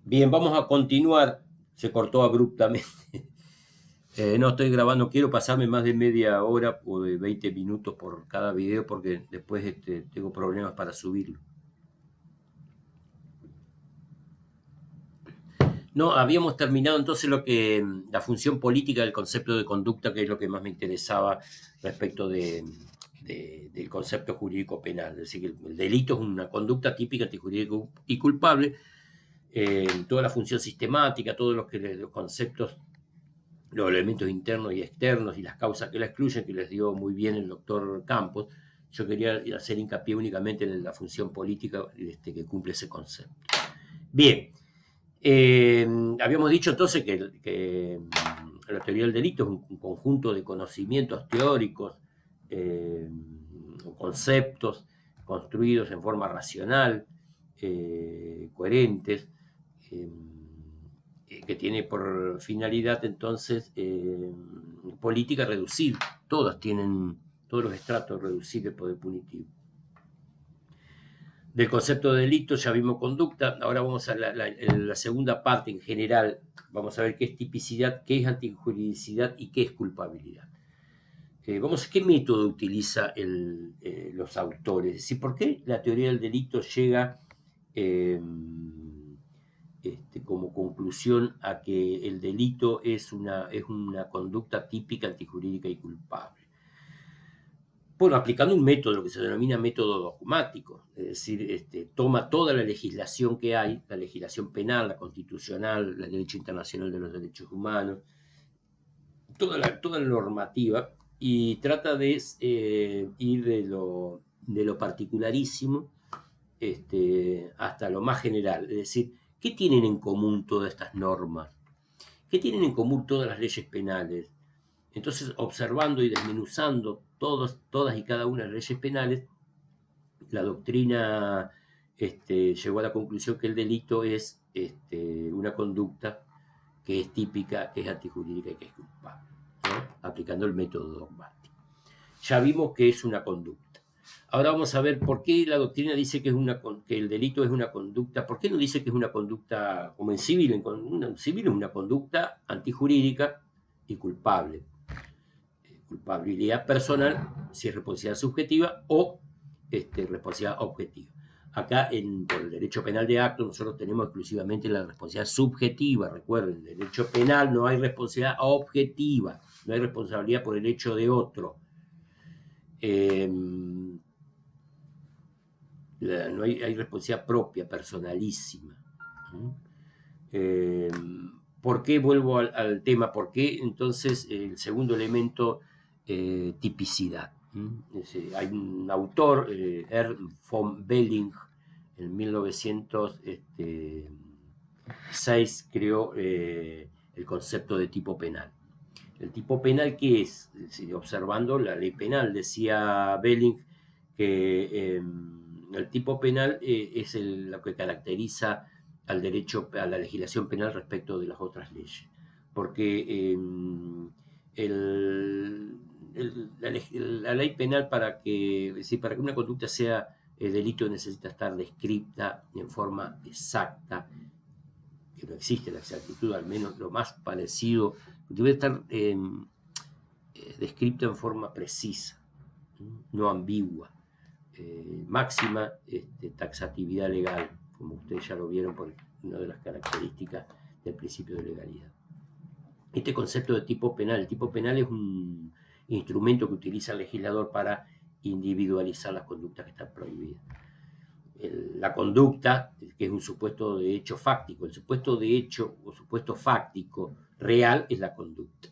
Bien, vamos a continuar. Se cortó abruptamente. No estoy grabando, quiero pasarme más de media hora o de 20 minutos por cada video porque después tengo problemas para subirlo. No, habíamos terminado entonces la función política del concepto de conducta, que es lo que más me interesaba respecto del concepto jurídico penal. Es decir, que el delito es una conducta típica, antijurídica y culpable. Toda la función sistemática, todos los conceptos, los elementos internos y externos y las causas que la excluyen, que les dio muy bien el doctor Campos. Yo quería hacer hincapié únicamente en la función política que cumple ese concepto. Bien, habíamos dicho entonces que la teoría del delito es un conjunto de conocimientos teóricos, conceptos construidos en forma racional, coherentes, que tiene por finalidad entonces política reducir. Todos los estratos reducir el poder punitivo. Del concepto de delito ya vimos conducta, ahora vamos a la segunda parte en general, vamos a ver qué es tipicidad, qué es antijuridicidad y qué es culpabilidad. Vamos a qué método utiliza los autores, es decir, por qué la teoría del delito llega como conclusión a que el delito es una conducta típica, antijurídica y culpable. Bueno, aplicando un método, lo que se denomina método dogmático, es decir, toma toda la legislación que hay, la legislación penal, la constitucional, el derecho internacional de los derechos humanos, toda la normativa, y trata de ir de lo particularísimo hasta lo más general. Es decir, ¿qué tienen en común todas estas normas? ¿Qué tienen en común todas las leyes penales? Entonces, observando y desmenuzando todas y cada una de las leyes penales, la doctrina llegó a la conclusión que el delito es una conducta que es típica, que es antijurídica y que es culpable, ¿no? Aplicando el método dogmático. Ya vimos que es una conducta. Ahora vamos a ver por qué la doctrina dice que el delito es una conducta. ¿Por qué no dice que es una conducta como en civil? En civil es una conducta antijurídica y culpable. Culpabilidad personal, si es responsabilidad subjetiva, o responsabilidad objetiva. Acá, por el derecho penal de acto, nosotros tenemos exclusivamente la responsabilidad subjetiva. Recuerden, en el derecho penal no hay responsabilidad objetiva, no hay responsabilidad por el hecho de otro. No hay responsabilidad propia, personalísima. ¿Por qué vuelvo al tema? ¿Por qué entonces el segundo elemento, tipicidad? Hay un autor, Ernst von Belling, en 1906 creó el concepto de tipo penal. ¿El tipo penal qué es? Observando la ley penal, decía Belling que el tipo penal es lo que caracteriza al derecho, a la legislación penal respecto de las otras leyes. Porque la ley penal, para que una conducta sea delito, necesita estar descrita en forma exacta, que no existe la exactitud, al menos lo más parecido, debe estar descrito en forma precisa, no ambigua, máxima taxatividad legal, como ustedes ya lo vieron por una de las características del principio de legalidad. Este concepto de tipo penal, el tipo penal es un instrumento que utiliza el legislador para individualizar las conductas que están prohibidas. La conducta, que es un supuesto de hecho fáctico, el supuesto de hecho o supuesto fáctico real es la conducta.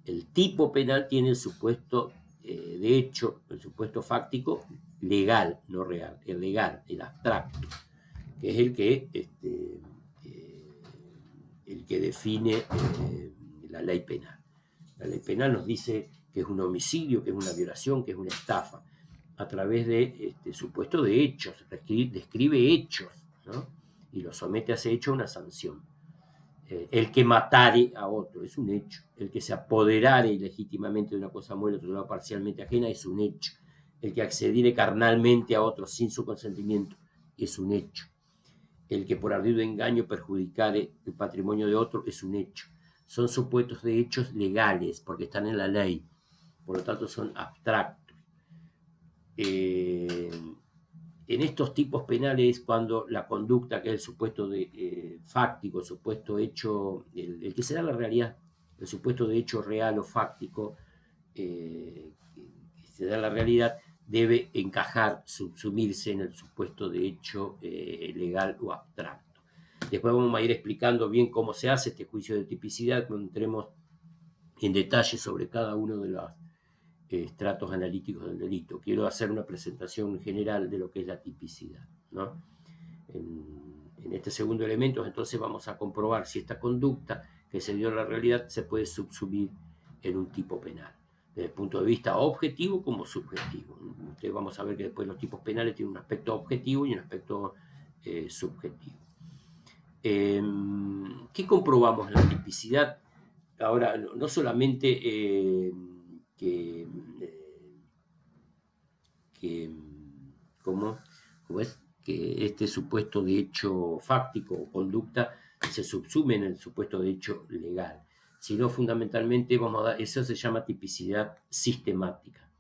El tipo penal tiene el supuesto de hecho, el supuesto fáctico legal, no real, el legal, el abstracto, que es el que define la ley penal. La ley penal nos dice que es un homicidio, que es una violación, que es una estafa, a través de supuesto de hechos, describe hechos, ¿no? Y lo somete a ese hecho a una sanción. El que matare a otro es un hecho. El que se apoderare ilegítimamente de una cosa muerta, otra parcialmente ajena, es un hecho. El que accediere carnalmente a otro sin su consentimiento es un hecho. el que por ardido engaño perjudicare el patrimonio de otro es un hecho. Son supuestos de hechos legales, porque están en la ley, por lo tanto son abstractos. En estos tipos penales, cuando la conducta, que es el supuesto de fáctico, el supuesto hecho, el que será la realidad, el supuesto de hecho real o fáctico, que se da la realidad, debe encajar, subsumirse en el supuesto de hecho legal o abstracto. Después vamos a ir explicando bien cómo se hace este juicio de tipicidad, cuando entremos en detalle sobre cada uno de los estratos analíticos del delito. Quiero hacer una presentación general de lo que es la tipicidad, ¿no? En este segundo elemento, entonces, vamos a comprobar si esta conducta que se dio en la realidad se puede subsumir en un tipo penal, desde el punto de vista objetivo como subjetivo. Entonces vamos a ver que después los tipos penales tienen un aspecto objetivo y un aspecto subjetivo. ¿Qué comprobamos en la tipicidad? Ahora, no solamente ¿cómo es? Que este supuesto de hecho fáctico o conducta se subsume en el supuesto de hecho legal, sino fundamentalmente eso se llama tipicidad sistemática,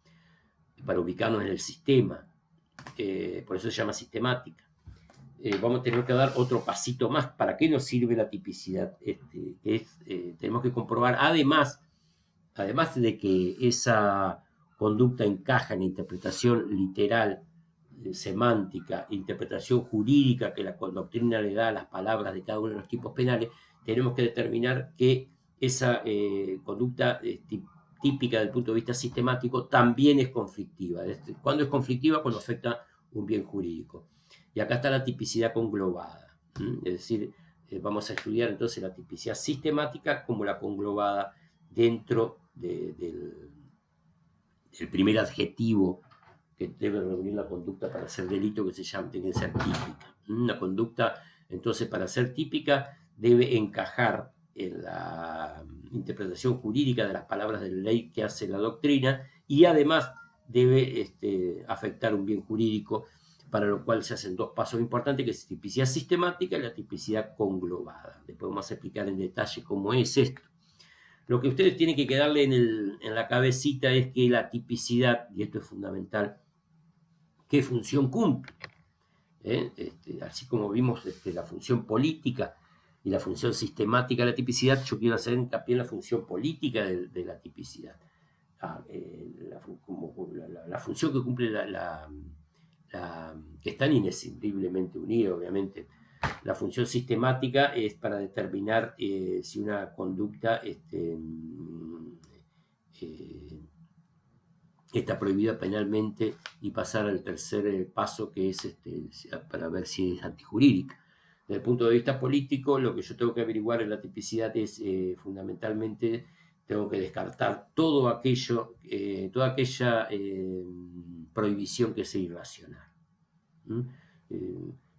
para ubicarnos en el sistema, por eso se llama sistemática. Vamos a tener que dar otro pasito más. ¿Para qué nos sirve la tipicidad? Tenemos que comprobar, además de que esa conducta encaja en interpretación literal, semántica, interpretación jurídica que la doctrina le da a las palabras de cada uno de los tipos penales, tenemos que determinar que esa conducta típica del punto de vista sistemático también es conflictiva. ¿Cuándo es conflictiva? Cuando afecta un bien jurídico. Y acá está la tipicidad conglobada. Es decir, vamos a estudiar entonces la tipicidad sistemática como la conglobada dentro del primer adjetivo que debe reunir la conducta para ser delito, que tiene que ser típica. Una conducta, entonces, para ser típica, debe encajar en la interpretación jurídica de las palabras de la ley que hace la doctrina, y además debe afectar un bien jurídico, para lo cual se hacen dos pasos importantes, que es la tipicidad sistemática y la tipicidad conglobada. Después vamos a explicar en detalle cómo es esto. Lo que ustedes tienen que quedarle en la cabecita es que la tipicidad, y esto es fundamental, ¿qué función cumple? Así como vimos la función política y la función sistemática de la tipicidad, yo quiero hacer hincapié en la función política de la tipicidad. La función que cumple que están inescindiblemente unidas, obviamente. La función sistemática es para determinar si una conducta está prohibida penalmente, y pasar al tercer paso, que es para ver si es antijurídica. Desde el punto de vista político, lo que yo tengo que averiguar en la tipicidad es fundamentalmente, tengo que descartar toda aquella prohibición que sea irracional.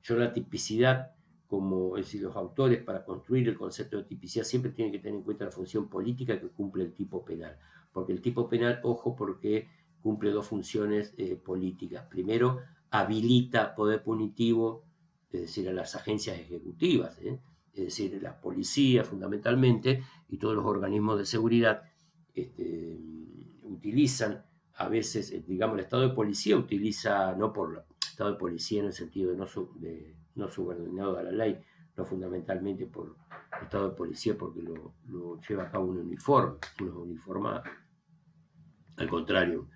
Yo la tipicidad, como es decir, los autores, para construir el concepto de tipicidad, siempre tienen que tener en cuenta la función política que cumple el tipo penal, porque el tipo penal, ojo, porque cumple dos funciones políticas. Primero, habilita poder punitivo, es decir, a las agencias ejecutivas, es decir, la policía fundamentalmente, y todos los organismos de seguridad utilizan a veces, digamos, el estado de policía utiliza, no por estado de policía en el sentido de no subordinado a la ley, no fundamentalmente por estado de policía porque lo lleva a cabo un uniforme, unos uniformados. Al contrario,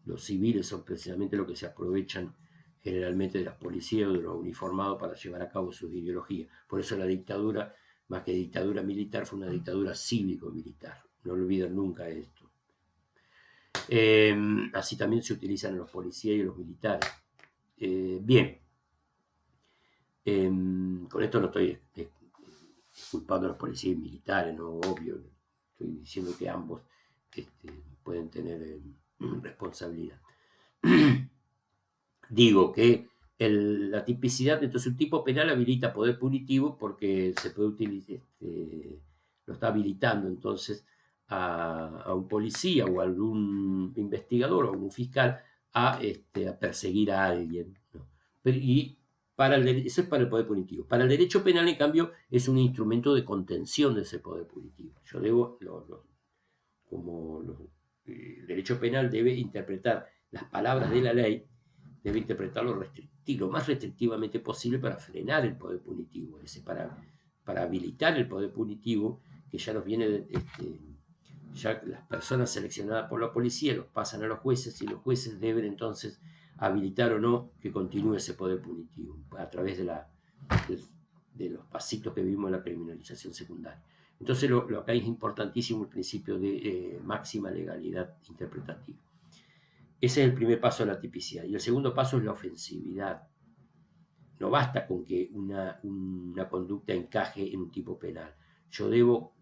los civiles son precisamente los que se aprovechan generalmente de las policías o de los uniformados para llevar a cabo sus ideologías. Por eso la dictadura, más que dictadura militar, fue una dictadura cívico-militar. No olviden nunca esto. Así también se utilizan los policías y los militares. Bien, con esto no estoy culpando a los policías y militares, no, obvio. Estoy diciendo que ambos pueden tener responsabilidad. Digo que la tipicidad, entonces, un tipo penal habilita poder punitivo porque se puede utilizar, lo está habilitando entonces a un policía o a algún investigador o a un fiscal a perseguir a alguien, ¿no? Y Eso es para el poder punitivo. Para el derecho penal, en cambio, es un instrumento de contención de ese poder punitivo. Yo debo, el derecho penal debe interpretar las palabras de la ley, debe interpretarlo lo más restrictivamente posible para frenar el poder punitivo, es decir, para habilitar el poder punitivo, que ya nos viene, ya las personas seleccionadas por la policía los pasan a los jueces, y los jueces deben entonces habilitar o no que continúe ese poder punitivo a través de los pasitos que vimos en la criminalización secundaria. Entonces lo acá es importantísimo el principio de máxima legalidad interpretativa. Ese es el primer paso de la tipicidad. Y el segundo paso es la ofensividad. No basta con que una conducta encaje en un tipo penal. Yo debo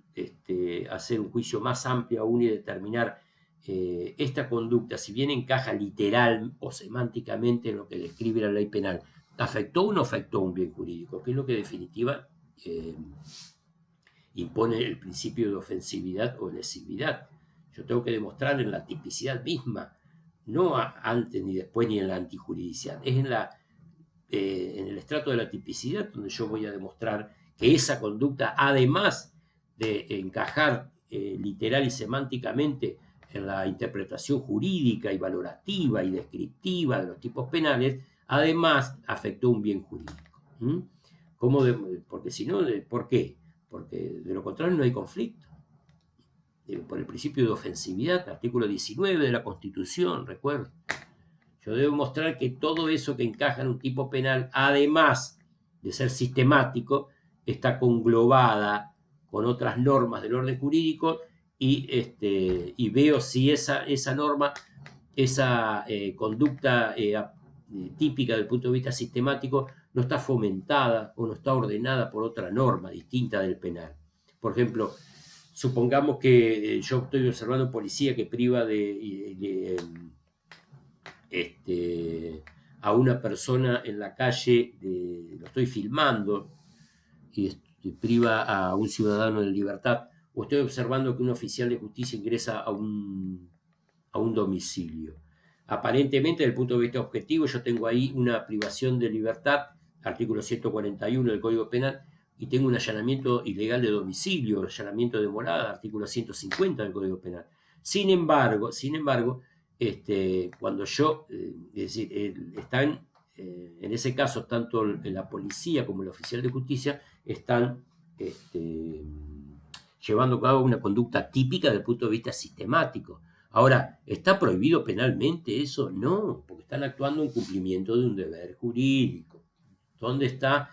hacer un juicio más amplio aún y determinar esta conducta, si bien encaja literal o semánticamente en lo que describe la ley penal, ¿afectó o no afectó un bien jurídico? Que es lo que en definitiva impone el principio de ofensividad o lesividad. Yo tengo que demostrar en la tipicidad misma, no antes ni después ni en la antijuridicidad, es en el estrato de la tipicidad donde yo voy a demostrar que esa conducta, además de encajar literal y semánticamente en la interpretación jurídica y valorativa y descriptiva de los tipos penales, además afectó un bien jurídico. Porque si no, ¿por qué? Porque de lo contrario no hay conflicto. Por el principio de ofensividad, artículo 19 de la Constitución, recuerdo. Yo debo mostrar que todo eso que encaja en un tipo penal, además de ser sistemático, está conglobada con otras normas del orden jurídico y veo si esa norma, esa conducta típica del punto de vista sistemático, no está fomentada o no está ordenada por otra norma distinta del penal. Por ejemplo, supongamos que yo estoy observando un policía que priva a una persona en la calle, lo estoy filmando, y priva a un ciudadano de libertad, o estoy observando que un oficial de justicia ingresa a un domicilio. Aparentemente, desde el punto de vista objetivo, yo tengo ahí una privación de libertad, artículo 141 del Código Penal, y tengo un allanamiento ilegal de domicilio, allanamiento de morada, artículo 150 del Código Penal. Sin embargo, cuando yo, es decir, están, en ese caso, tanto la policía como el oficial de justicia están llevando a cabo una conducta típica desde el punto de vista sistemático. Ahora, ¿está prohibido penalmente eso? No, porque están actuando en cumplimiento de un deber jurídico. ¿Dónde está?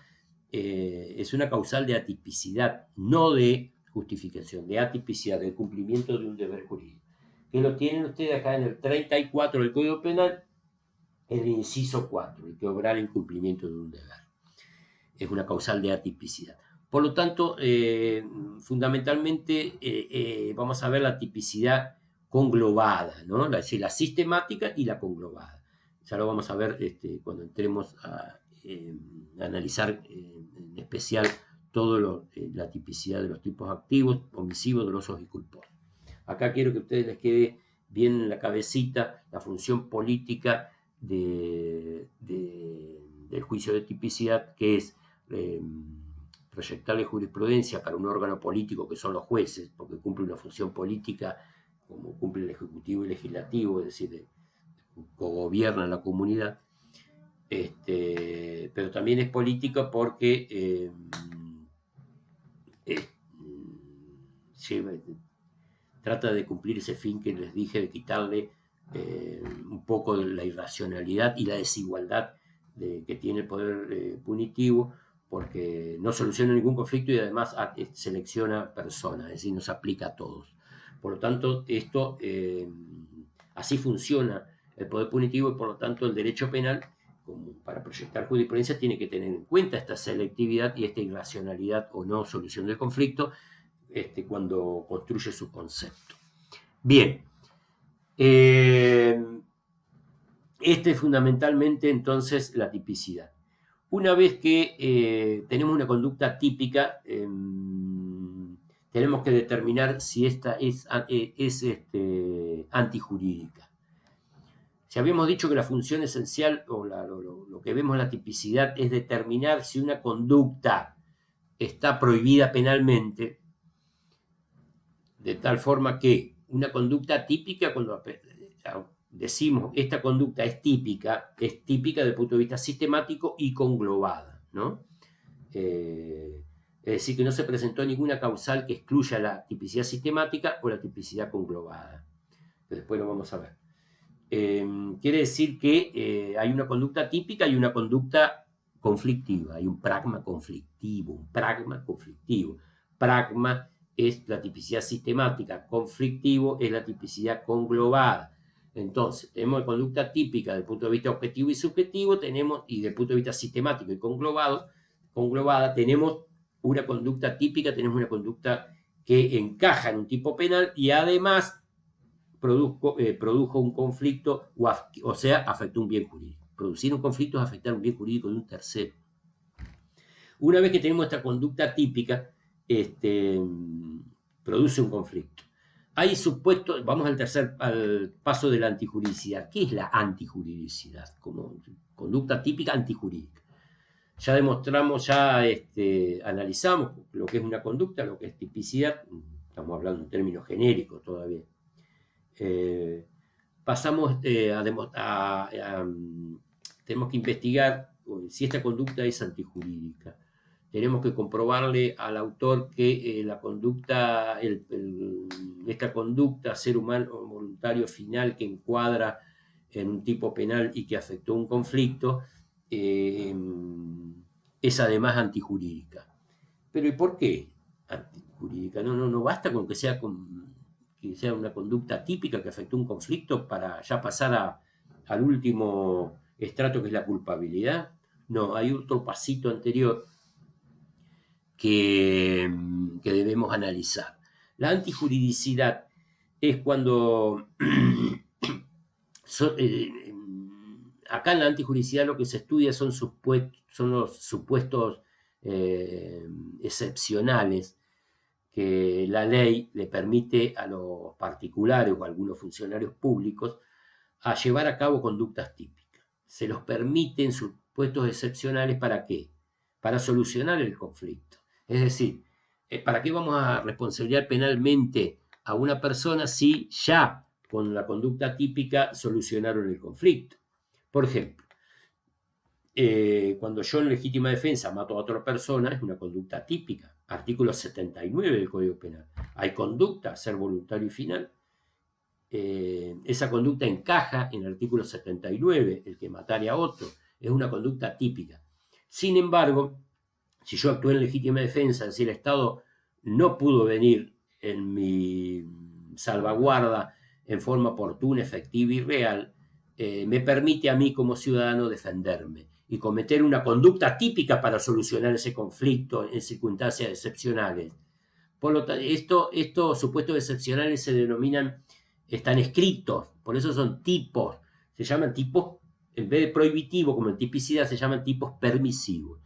Es una causal de atipicidad, no de justificación, de atipicidad, del cumplimiento de un deber jurídico. Que lo tienen ustedes acá en el 34 del Código Penal, el inciso 4, el que obrar el incumplimiento de un deber. Es una causal de atipicidad. Por lo tanto, fundamentalmente vamos a ver la tipicidad conglobada, ¿no? la sistemática y la conglobada. Ya lo vamos a ver cuando entremos a analizar en especial toda la tipicidad de los tipos activos, omisivos, dolosos y culposos. Acá quiero que a ustedes les quede bien en la cabecita la función política del juicio de tipicidad, que es proyectarle jurisprudencia para un órgano político que son los jueces, porque cumple una función política como cumple el Ejecutivo y el Legislativo, es decir, cogobierna la comunidad, pero también es política porque trata de cumplir ese fin que les dije, de quitarle un poco de la irracionalidad y la desigualdad que tiene el poder punitivo, porque no soluciona ningún conflicto y además selecciona personas, es decir, nos aplica a todos. Por lo tanto, así funciona el poder punitivo y por lo tanto el derecho penal, como para proyectar jurisprudencia, tiene que tener en cuenta esta selectividad y esta irracionalidad o no solución del conflicto cuando construye su concepto. Bien, es fundamentalmente entonces la tipicidad. Una vez que tenemos una conducta típica, tenemos que determinar si esta es antijurídica. Si habíamos dicho que la función esencial o lo que vemos en la tipicidad es determinar si una conducta está prohibida penalmente, de tal forma que una conducta típica, cuando decimos esta conducta es típica desde el punto de vista sistemático y conglobada, ¿no? Es decir, que no se presentó ninguna causal que excluya la tipicidad sistemática o la tipicidad conglobada. Después lo vamos a ver. Quiere decir que hay una conducta típica y una conducta conflictiva, hay un pragma conflictivo, Pragma es la tipicidad sistemática, conflictivo es la tipicidad conglobada. Entonces, tenemos la conducta típica desde el punto de vista objetivo y subjetivo, y desde el punto de vista sistemático y conglobada, tenemos una conducta típica, tenemos una conducta que encaja en un tipo penal y además produjo un conflicto, o sea, afectó un bien jurídico. Producir un conflicto es afectar un bien jurídico de un tercero. Una vez que tenemos esta conducta típica, produce un conflicto. Hay supuestos, vamos al paso de la antijuridicidad. ¿Qué es la antijuridicidad? Como conducta típica antijurídica. Ya demostramos, analizamos lo que es una conducta, lo que es tipicidad, estamos hablando en términos genéricos todavía. Pasamos tenemos que investigar si esta conducta es antijurídica. Tenemos que comprobarle al autor que esta conducta, ser humano voluntario final que encuadra en un tipo penal y que afectó un conflicto, es además antijurídica. Pero ¿y por qué antijurídica? No basta con que sea una conducta típica que afectó un conflicto para ya pasar al último estrato, que es la culpabilidad. No, hay otro pasito anterior que debemos analizar. La antijuridicidad es cuando acá en la antijuridicidad lo que se estudia son los supuestos excepcionales que la ley le permite a los particulares o a algunos funcionarios públicos a llevar a cabo conductas típicas. Se los permite en supuestos excepcionales, ¿para qué? Para solucionar el conflicto. Es decir, ¿para qué vamos a responsabilizar penalmente a una persona si ya con la conducta típica solucionaron el conflicto? Por ejemplo, cuando yo en legítima defensa mato a otra persona, es una conducta típica. Artículo 79 del Código Penal. Hay conducta, ser voluntario y final. Esa conducta encaja en el artículo 79, el que matare a otro. Es una conducta típica. Sin embargo, si yo actué en legítima defensa, es decir, el Estado no pudo venir en mi salvaguarda en forma oportuna, efectiva y real, me permite a mí como ciudadano defenderme y cometer una conducta típica para solucionar ese conflicto en circunstancias excepcionales. Por lo tanto, estos supuestos excepcionales se denominan, están escritos, por eso son tipos, se llaman tipos, en vez de prohibitivo como en tipicidad, se llaman tipos permisivos.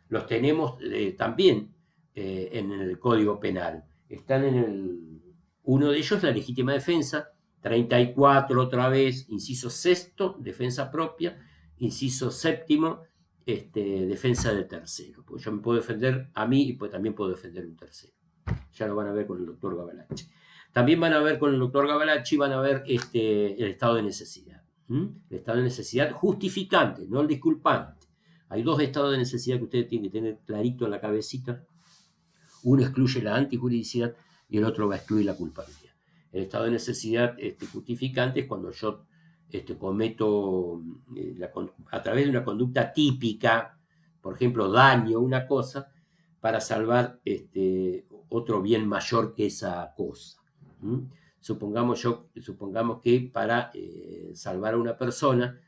Los tenemos también en el Código Penal. Están uno de ellos, la legítima defensa, 34 otra vez, inciso sexto, defensa propia, inciso séptimo, defensa de tercero. Porque yo me puedo defender a mí y pues también puedo defender a un tercero. Ya lo van a ver con el doctor Gavalachi. También van a ver con el doctor Gavalachi, van a ver el estado de necesidad. El estado de necesidad justificante, no el disculpante. Hay dos estados de necesidad que ustedes tienen que tener clarito en la cabecita. Uno excluye la antijuridicidad y el otro va a excluir la culpabilidad. El estado de necesidad justificante es cuando yo cometo a través de una conducta típica, por ejemplo, daño una cosa para salvar otro bien mayor que esa cosa. Supongamos que para salvar a una persona,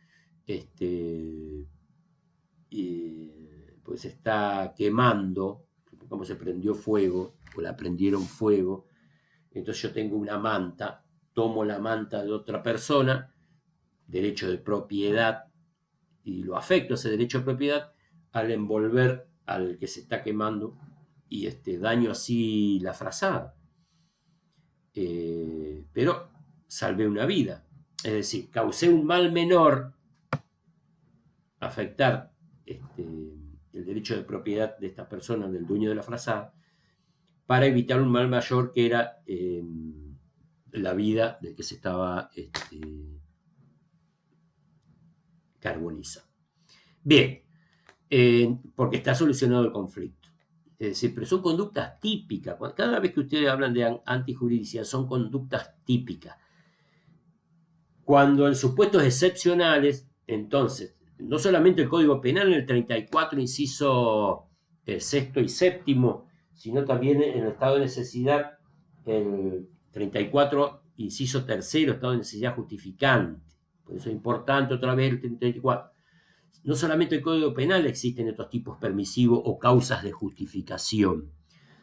pues está quemando, supongamos se prendió fuego o la prendieron fuego, entonces yo tengo una manta, tomo la manta de otra persona, derecho de propiedad, y lo afecto ese derecho de propiedad al envolver al que se está quemando y daño así la frazada. Pero salvé una vida. es decir, causé un mal menor, afectar el derecho de propiedad de esta persona, del dueño de la frazada, para evitar un mal mayor que era la vida del que se estaba carbonizando. Bien, porque está solucionado el conflicto. Es decir, pero son conductas típicas. Cada vez que ustedes hablan de antijuridicidad, son conductas típicas. Cuando en supuestos excepcionales, entonces, no solamente el Código Penal en el 34, inciso sexto y séptimo, sino también en el estado de necesidad, el 34, inciso tercero, estado de necesidad justificante. Por eso es importante otra vez el 34. No solamente en el Código Penal existen estos tipos permisivos o causas de justificación,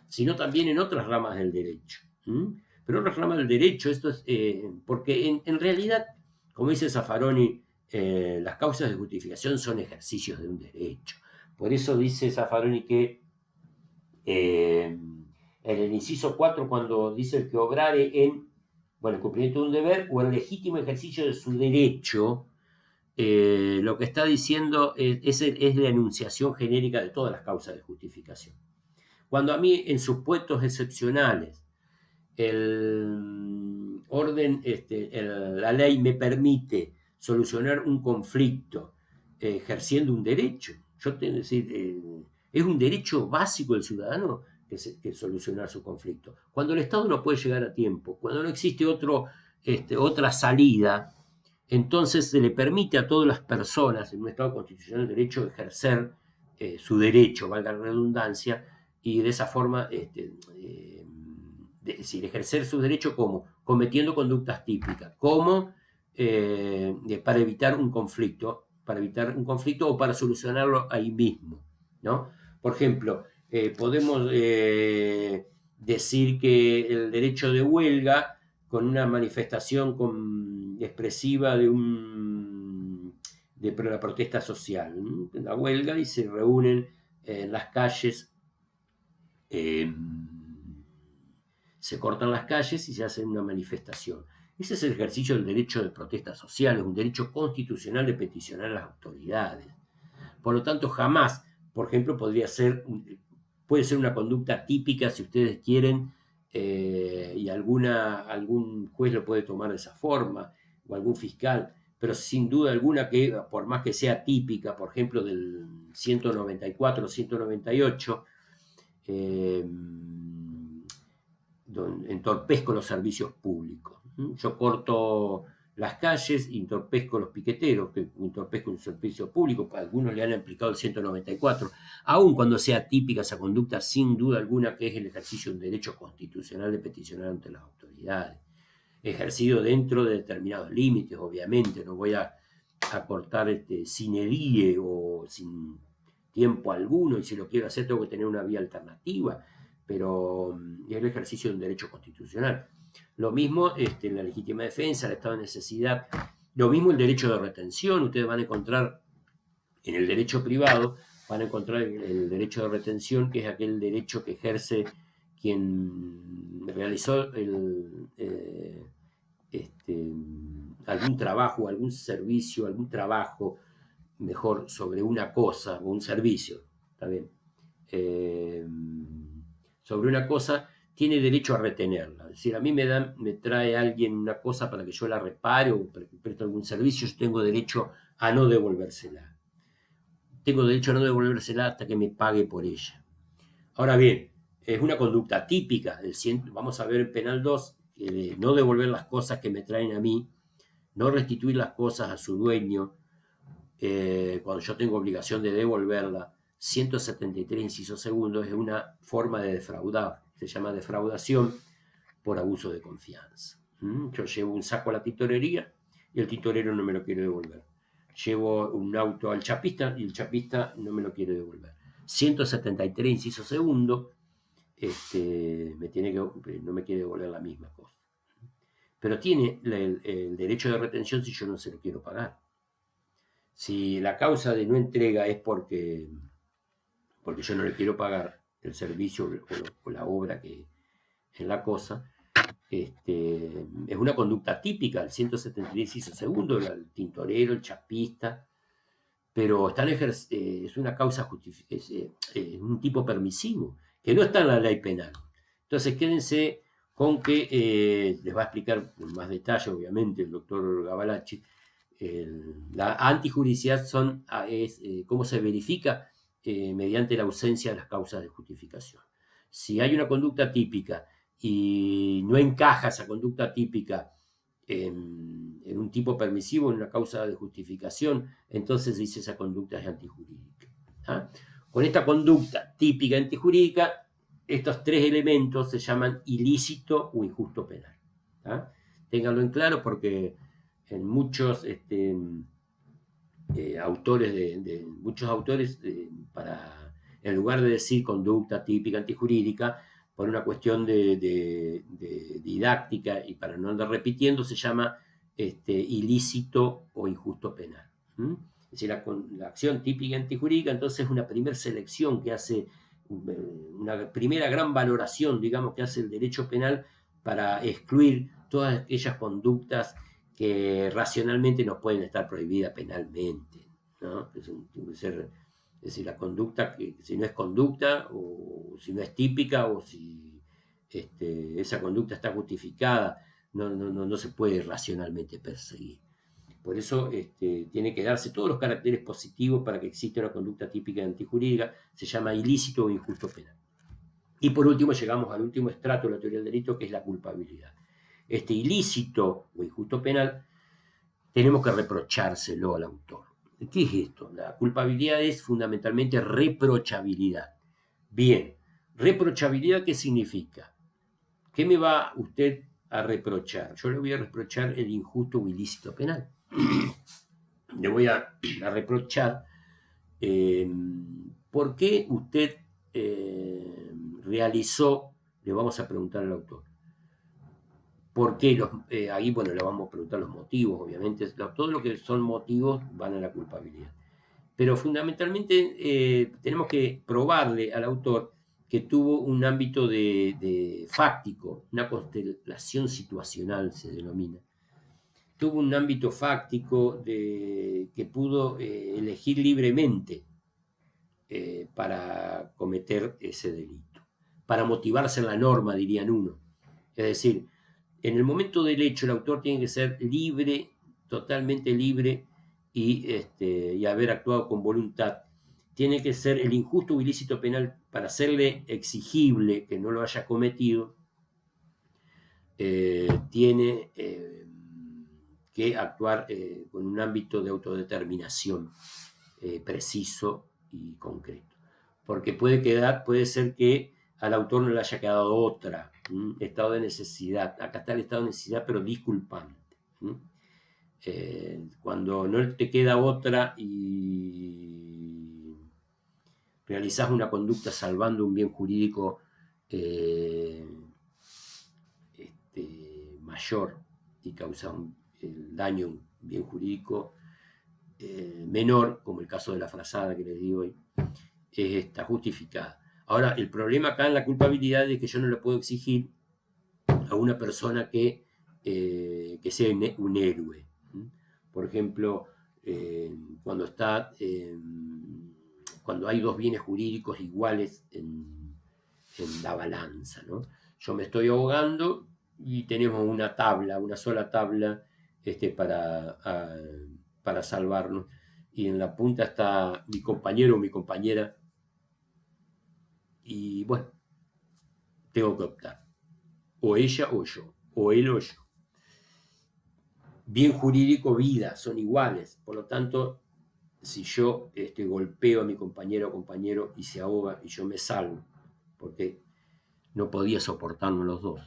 sino también en otras ramas del derecho. Pero en otras ramas del derecho, esto es porque en realidad, como dice Zaffaroni, las causas de justificación son ejercicios de un derecho. Por eso dice Zaffaroni que en el inciso 4, cuando dice el que obrare en el cumplimiento de un deber o en legítimo ejercicio de su derecho, lo que está diciendo es la enunciación genérica de todas las causas de justificación. Cuando a mí, en supuestos excepcionales, el orden, la ley me permite solucionar un conflicto ejerciendo un derecho, es un derecho básico del ciudadano que solucionar su conflicto. Cuando el Estado no puede llegar a tiempo, cuando no existe otra salida, entonces se le permite a todas las personas en un Estado constitucional el derecho de ejercer su derecho, valga la redundancia, y de esa forma, decir, ejercer su derecho como cometiendo conductas típicas, como para evitar un conflicto o para solucionarlo ahí mismo, ¿no? Por ejemplo, podemos decir que el derecho de huelga con una manifestación expresiva de la protesta social, la huelga, y se reúnen en las calles, se cortan las calles y se hace una manifestación. Ese es el ejercicio del derecho de protesta social, es un derecho constitucional de peticionar a las autoridades. Por lo tanto, jamás, por ejemplo, puede ser una conducta típica, si ustedes quieren, y algún juez lo puede tomar de esa forma, o algún fiscal, pero sin duda alguna que, por más que sea típica, por ejemplo, del 194, 198, entorpezco los servicios públicos. Yo corto las calles, entorpezco los piqueteros, que entorpezco un servicio público. Algunos le han aplicado el 194, aun cuando sea típica esa conducta, sin duda alguna que es el ejercicio de un derecho constitucional de peticionar ante las autoridades, ejercido dentro de determinados límites, obviamente. No voy a cortar sin edie o sin tiempo alguno, y si lo quiero hacer tengo que tener una vía alternativa, pero es el ejercicio de un derecho constitucional. Lo mismo en la legítima defensa, el estado de necesidad, lo mismo el derecho de retención. Ustedes van a encontrar en el derecho privado, van a encontrar el derecho de retención, que es aquel derecho que ejerce quien realizó algún trabajo, algún servicio, algún trabajo, mejor, sobre una cosa o un servicio, ¿está bien? Sobre una cosa, tiene derecho a retenerla. Es decir, a mí me trae alguien una cosa para que yo la repare o presto algún servicio, yo tengo derecho a no devolvérsela. Tengo derecho a no devolvérsela hasta que me pague por ella. Ahora bien, es una conducta típica vamos a ver el penal 2, de no devolver las cosas que me traen a mí, no restituir las cosas a su dueño cuando yo tengo obligación de devolverla. 173, inciso segundo, es una forma de defraudar, se llama defraudación por abuso de confianza. Yo llevo un saco a la tintorería y el tintorero no me lo quiere devolver. Llevo un auto al chapista y el chapista no me lo quiere devolver. 173, inciso segundo, no me quiere devolver la misma cosa. Pero tiene el derecho de retención si yo no se lo quiero pagar. Si la causa de no entrega es porque yo no le quiero pagar el servicio o la obra que es la cosa, es una conducta típica. El 173 hizo segundo, el tintorero, el chapista, pero es una causa es un tipo permisivo, que no está en la ley penal. Entonces quédense con que les va a explicar con más detalle, obviamente, el doctor Gavalacci. La antijuricidad es cómo se verifica mediante la ausencia de las causas de justificación. Si hay una conducta típica y no encaja esa conducta típica en un tipo permisivo, en una causa de justificación, entonces dice esa conducta es antijurídica. ¿Ah? Con esta conducta típica antijurídica, estos tres elementos se llaman ilícito o injusto penal. ¿Ah? Ténganlo en claro porque en muchos muchos autores, en lugar de decir conducta típica antijurídica, por una cuestión de didáctica y para no andar repitiendo, se llama ilícito o injusto penal. Es decir, la acción típica antijurídica, entonces es una primera selección que hace, una primera gran valoración, digamos, que hace el derecho penal para excluir todas aquellas conductas que racionalmente no pueden estar prohibidas penalmente, ¿no? Es decir, la conducta, que si no es conducta, o si no es típica, o si esa conducta está justificada, no se puede racionalmente perseguir. Por eso tiene que darse todos los caracteres positivos para que exista una conducta típica antijurídica, se llama ilícito o injusto penal. Y por último llegamos al último estrato de la teoría del delito, que es la culpabilidad. Este ilícito o injusto penal tenemos que reprochárselo al autor. ¿Qué es esto? La culpabilidad es fundamentalmente reprochabilidad. Bien, reprochabilidad, ¿qué significa? ¿Qué me va usted a reprochar? Yo le voy a reprochar el injusto o ilícito penal. Le voy a reprochar por qué usted realizó, le vamos a preguntar al autor, ¿por qué? Ahí, bueno, le vamos a preguntar los motivos, obviamente. Todo lo que son motivos van a la culpabilidad. Pero fundamentalmente tenemos que probarle al autor que tuvo un ámbito de fáctico, una constelación situacional se denomina. Tuvo un ámbito fáctico que pudo elegir libremente para cometer ese delito, para motivarse en la norma, dirían uno. Es decir, en el momento del hecho el autor tiene que ser libre, totalmente libre, y haber actuado con voluntad. Tiene que ser el injusto o ilícito penal para hacerle exigible que no lo haya cometido. Tiene que actuar con un ámbito de autodeterminación preciso y concreto. Porque puede ser que al autor no le haya quedado otra, estado de necesidad. Acá está el estado de necesidad, pero disculpante. Cuando no te queda otra y realizás una conducta salvando un bien jurídico mayor y causás el daño a un bien jurídico menor, como el caso de la frazada que les digo hoy, está justificada. Ahora, el problema acá en la culpabilidad es que yo no le puedo exigir a una persona que sea un héroe. Por ejemplo, cuando hay dos bienes jurídicos iguales en la balanza, ¿no? Yo me estoy ahogando y tenemos una sola tabla para salvarnos, y en la punta está mi compañero o mi compañera, y bueno, tengo que optar, o ella o yo, o él o yo. Bien jurídico, vida, son iguales. Por lo tanto, si yo golpeo a mi compañero o compañero y se ahoga y yo me salvo, porque no podía soportarnos los dos,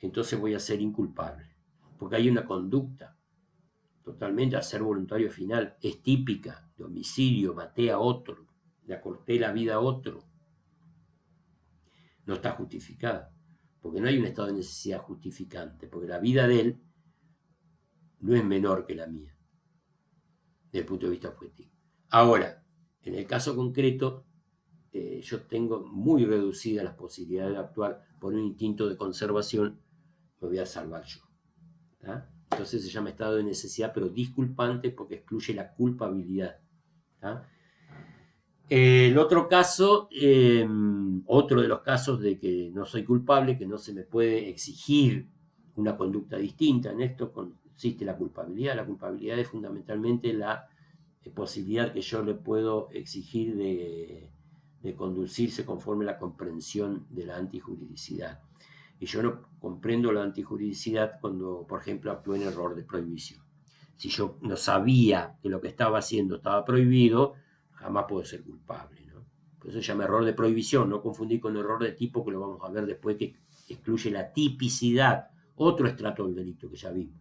entonces voy a ser inculpable. Porque hay una conducta totalmente a ser voluntario final, es típica de homicidio, maté a otro, le acorté la vida a otro. No está justificada, porque no hay un estado de necesidad justificante, porque la vida de él no es menor que la mía, desde el punto de vista objetivo. Ahora, en el caso concreto, yo tengo muy reducidas las posibilidades de actuar por un instinto de conservación me voy a salvar yo. ¿Tá? Entonces se llama estado de necesidad, pero disculpante porque excluye la culpabilidad. ¿Tá? El otro caso, otro de los casos de que no soy culpable, que no se me puede exigir una conducta distinta, en esto consiste la culpabilidad. La culpabilidad es fundamentalmente la posibilidad que yo le puedo exigir de conducirse conforme a la comprensión de la antijuridicidad. Y yo no comprendo la antijuridicidad cuando, por ejemplo, actúo en error de prohibición. Si yo no sabía que lo que estaba haciendo estaba prohibido, jamás puedo ser culpable, ¿no? Por eso se llama error de prohibición, no confundir con error de tipo, que lo vamos a ver después, que excluye la tipicidad, otro estrato del delito que ya vimos.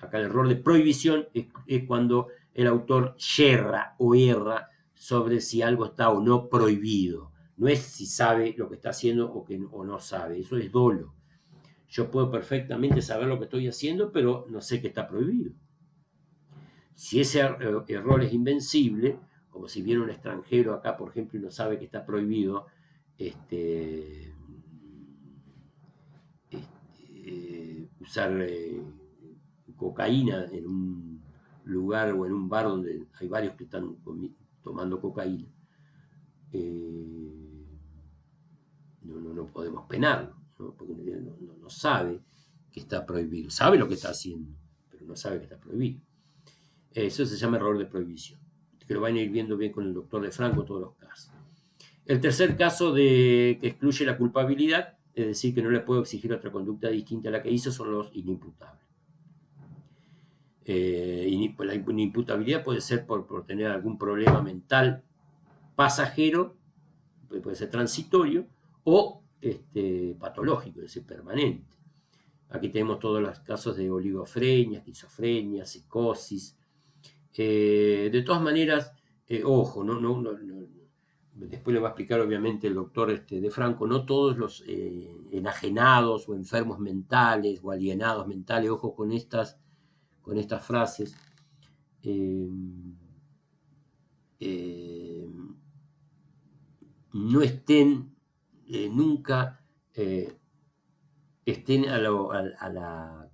Acá el error de prohibición es cuando el autor yerra o erra sobre si algo está o no prohibido. No es si sabe lo que está haciendo o no sabe, eso es dolo. Yo puedo perfectamente saber lo que estoy haciendo, pero no sé que está prohibido. Si ese error es invencible, como si viene un extranjero acá, por ejemplo, y no sabe que está prohibido usar cocaína en un lugar o en un bar donde hay varios que están tomando cocaína, no podemos penarlo, ¿no? Porque no sabe que está prohibido. Sabe lo que está haciendo, pero no sabe que está prohibido. Eso se llama error de prohibición, que lo van a ir viendo bien con el doctor de Franco todos los casos. El tercer caso que excluye la culpabilidad, es decir, que no le puedo exigir otra conducta distinta a la que hizo, son los inimputables. La inimputabilidad puede ser por tener algún problema mental pasajero, puede ser transitorio, o patológico, es decir, permanente. Aquí tenemos todos los casos de oligofrenia, esquizofrenia, psicosis. De todas maneras, ojo, después le va a explicar obviamente el doctor de Franco, no todos los enajenados o enfermos mentales o alienados mentales, ojo con estas frases, no estén nunca estén a la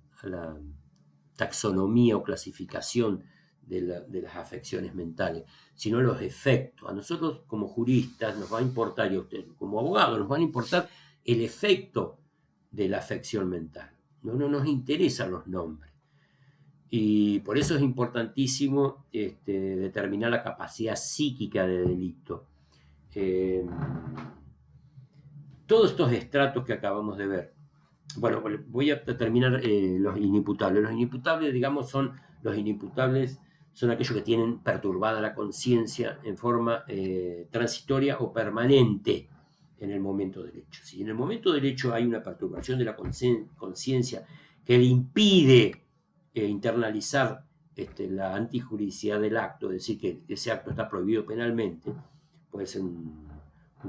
taxonomía o clasificación de las afecciones mentales, sino los efectos. A nosotros como juristas nos va a importar, y a usted como abogado nos van a importar el efecto de la afección mental. No nos interesan los nombres. Y por eso es importantísimo determinar la capacidad psíquica de delito. Todos estos estratos que acabamos de ver. Bueno, voy a terminar los inimputables. Los inimputables, digamos, son aquellos que tienen perturbada la conciencia en forma transitoria o permanente en el momento del hecho. Si en el momento del hecho hay una perturbación de la conciencia que le impide internalizar la antijuridicidad del acto, es decir, que ese acto está prohibido penalmente, puede ser un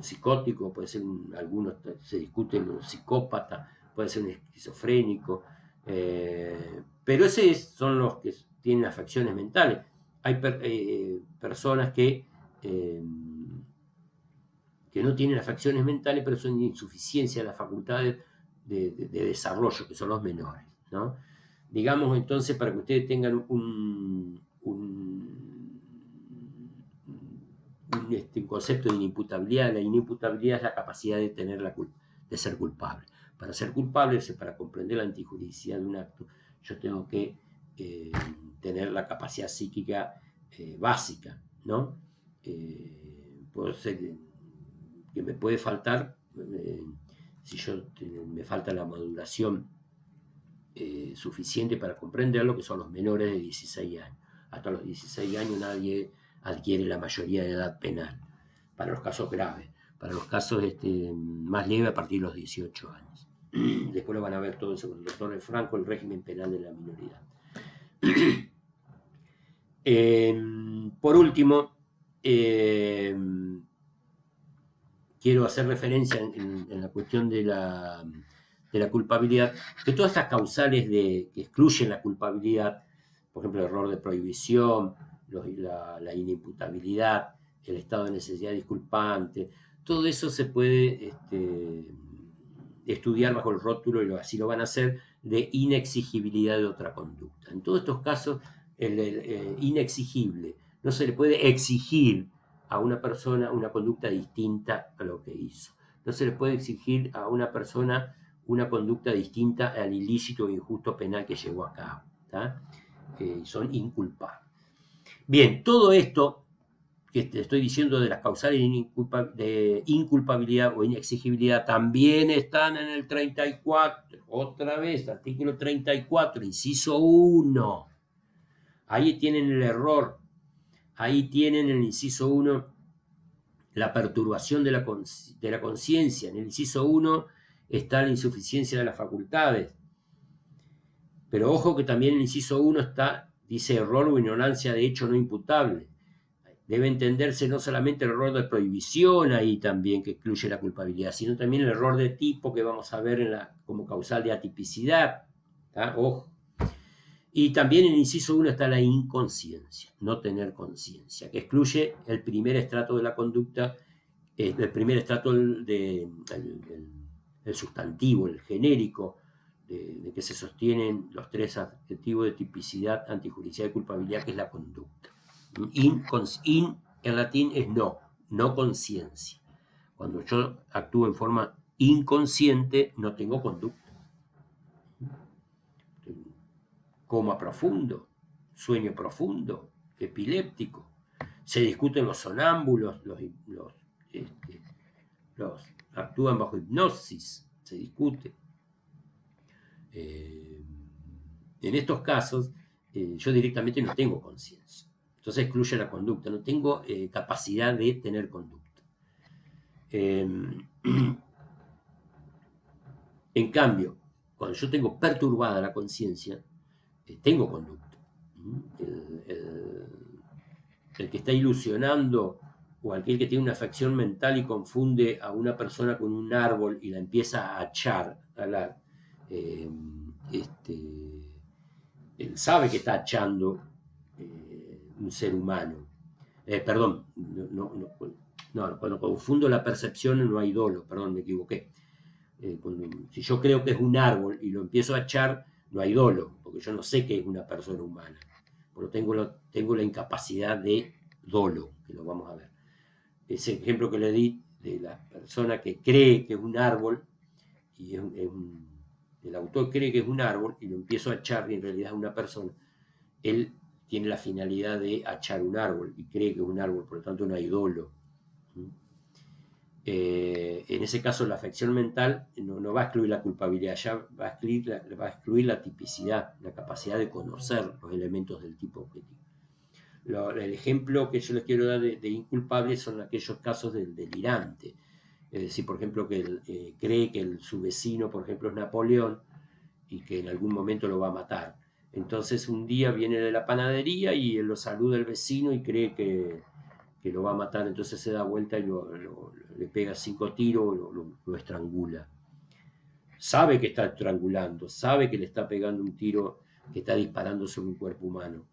psicótico, puede ser algunos se discute un psicópata, puede ser un esquizofrénico, pero esos son los que tienen afecciones mentales. Hay personas que no tienen afecciones mentales, pero son insuficiencia de las facultades de desarrollo, que son los menores, ¿no? Digamos entonces, para que ustedes tengan un concepto de inimputabilidad, la inimputabilidad es la capacidad de de ser culpable. Para ser culpable, para comprender la antijuridicidad de un acto, yo tengo que tener la capacidad psíquica básica, ¿no? Puede ser que me puede faltar, si me falta la maduración suficiente para comprenderlo, que son los menores de 16 años. Hasta los 16 años nadie adquiere la mayoría de edad penal, para los casos graves. Para los casos más leves, a partir de los 18 años. Después lo van a ver todo eso con el doctor de Franco, el régimen penal de la minoridad. Por último, quiero hacer referencia en la cuestión de la culpabilidad, que todas estas causales que excluyen la culpabilidad, por ejemplo, el error de prohibición, la inimputabilidad, el estado de necesidad disculpante, todo eso se puede estudiar bajo el rótulo, y así lo van a hacer, de inexigibilidad de otra conducta. En todos estos casos, el inexigible, no se le puede exigir a una persona una conducta distinta a lo que hizo. No se le puede exigir a una persona una conducta distinta al ilícito o injusto penal que llevó a cabo. Son inculpables. Bien, todo esto que te estoy diciendo de las causales de inculpabilidad o inexigibilidad también están en el 34, otra vez, artículo 34, inciso 1. Ahí tienen el error, ahí tienen en el inciso 1 la perturbación de la conciencia. En el inciso 1 está la insuficiencia de las facultades. Pero ojo que también en el inciso 1 está, dice error o ignorancia de hecho no imputable. Debe entenderse no solamente el error de prohibición ahí también, que excluye la culpabilidad, sino también el error de tipo que vamos a ver como causal de atipicidad. Ojo. Y también en el inciso 1 está la inconsciencia, no tener conciencia, que excluye el primer estrato de la conducta, el primer estrato el sustantivo, el genérico, de que se sostienen los tres adjetivos de tipicidad, antijuricidad y culpabilidad, que es la conducta. In en latín es no conciencia. Cuando yo actúo en forma inconsciente, no tengo conducta. Coma profundo, sueño profundo, epiléptico. Se discuten los sonámbulos, los actúan bajo hipnosis, se discute. En estos casos, yo directamente no tengo conciencia. Entonces excluye la conducta, no tengo capacidad de tener conducta. En cambio, cuando yo tengo perturbada la conciencia, tengo conducta. El que está ilusionando o aquel que tiene una afección mental y confunde a una persona con un árbol y la empieza a achar, él sabe que está achando un ser humano. Perdón, cuando confundo la percepción no hay dolo, perdón, me equivoqué. Si yo creo que es un árbol y lo empiezo a echar, no hay dolo, porque yo no sé que es una persona humana. Pero tengo la incapacidad de dolo, que lo vamos a ver. Ese ejemplo que le di de la persona que cree que es un árbol, y el autor cree que es un árbol y lo empiezo a echar y en realidad es una persona, él tiene la finalidad de achar un árbol y cree que es un árbol, por lo tanto no hay dolo. En ese caso la afección mental no va a excluir la culpabilidad, ya va a excluir la tipicidad, la capacidad de conocer los elementos del tipo objetivo. El ejemplo que yo les quiero dar de inculpable son aquellos casos del delirante. Es decir, por ejemplo, que cree que su vecino, por ejemplo, es Napoleón y que en algún momento lo va a matar. Entonces un día viene de la panadería y él lo saluda el vecino y cree que lo va a matar, entonces se da vuelta y le pega 5 tiros, lo estrangula. Sabe que está estrangulando, sabe que le está pegando un tiro que está disparando sobre un cuerpo humano,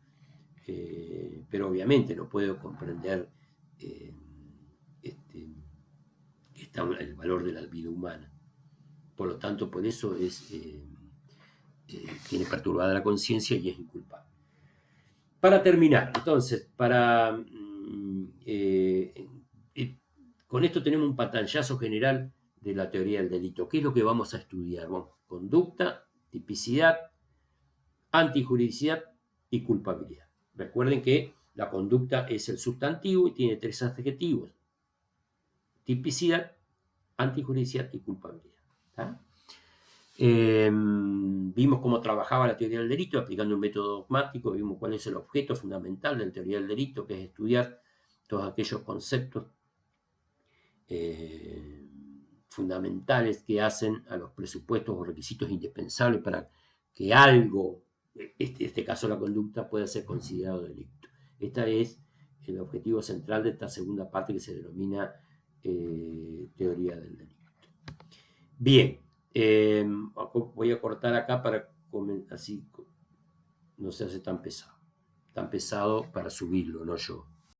pero obviamente no puede comprender que está el valor de la vida humana. Por lo tanto, por eso tiene perturbada la conciencia y es inculpable. Para terminar, entonces, con esto tenemos un pantallazo general de la teoría del delito. ¿Qué es lo que vamos a estudiar? Bueno, conducta, tipicidad, antijuridicidad y culpabilidad. Recuerden que la conducta es el sustantivo y tiene 3 adjetivos: tipicidad, antijuridicidad y culpabilidad. Vimos cómo trabajaba la teoría del delito aplicando un método dogmático, vimos cuál es el objeto fundamental de la teoría del delito, que es estudiar todos aquellos conceptos fundamentales que hacen a los presupuestos o requisitos indispensables para que algo, en este caso la conducta, pueda ser considerado delito. Este es el objetivo central de esta segunda parte que se denomina teoría del delito. Bien, voy a cortar acá para así no se hace tan pesado para subirlo, no yo.